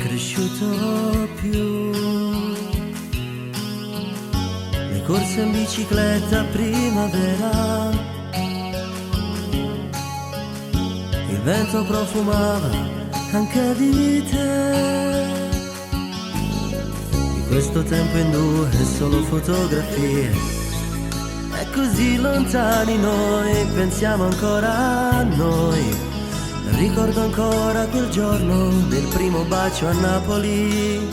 cresciuto più. Le corse in bicicletta a primavera, il vento profumava anche di te. Di questo tempo in due solo fotografie, e così lontani noi, pensiamo ancora a noi. Ricordo ancora quel giorno del primo bacio a Napoli.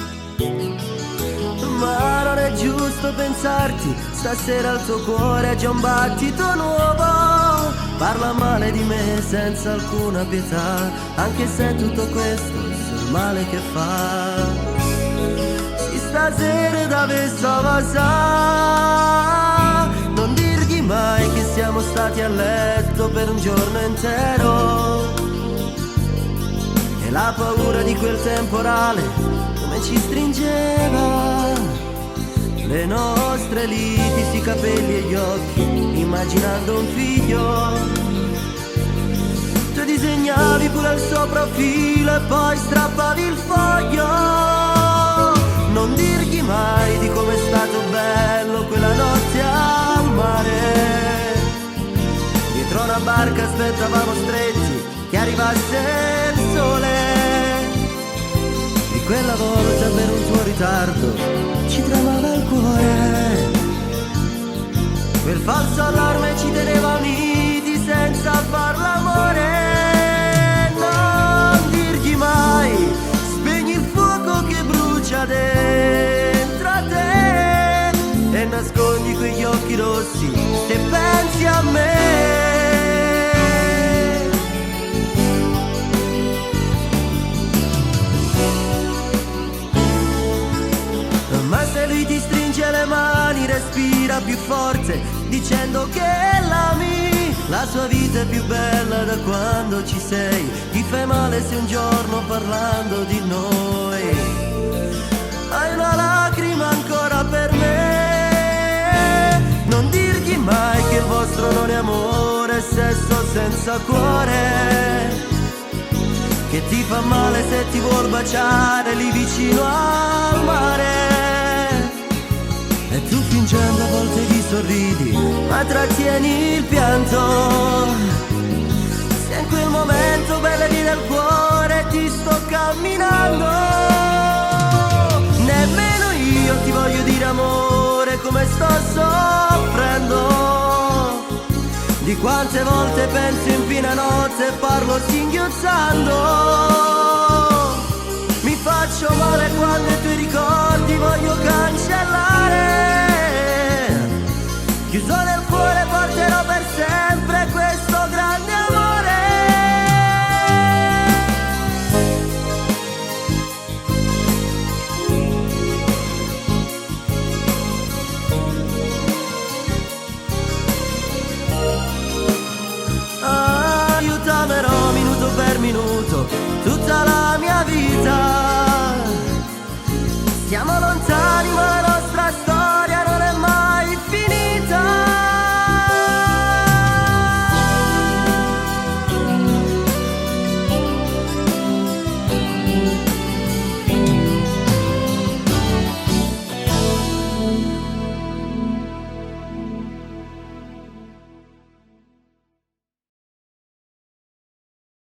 Ma non è giusto pensarti, stasera il tuo cuore ha già un battito nuovo. Parla male di me senza alcuna pietà, anche se tutto questo è il male che fa. Si stasera dove sa, non dirgli mai che siamo stati a letto per un giorno intero. E la paura di quel temporale come ci stringeva, le nostre liti sui capelli e gli occhi, immaginando un figlio. Tu disegnavi pure il suo profilo e poi strappavi il foglio. Non dirgli mai di com'è stato bello quella notte al mare. Dietro una barca aspettavamo stretti che arrivasse il sole. Di quella volta per un tuo ritardo ci tremava il cuore. Quel falso allarme ci teneva uniti senza far l'amore. Non dirgli mai, spegni il fuoco che brucia dentro a te e nascondi quegli occhi rossi se pensi a me. Ma se lui ti stringe le mani, respira più forte, dicendo che l'ami. La sua vita è più bella da quando ci sei. Ti fai male se un giorno parlando di noi hai una lacrima ancora per me. Non dirgli mai che il vostro non è amore, è sesso senza cuore, che ti fa male se ti vuol baciare lì vicino al mare. E tu fingendo a volte vi sorridi, ma trattieni il pianto. Se in quel momento bella lì nel cuore ti sto camminando. Nemmeno io ti voglio dire amore come sto soffrendo. Di quante volte penso in piena notte e parlo singhiozzando.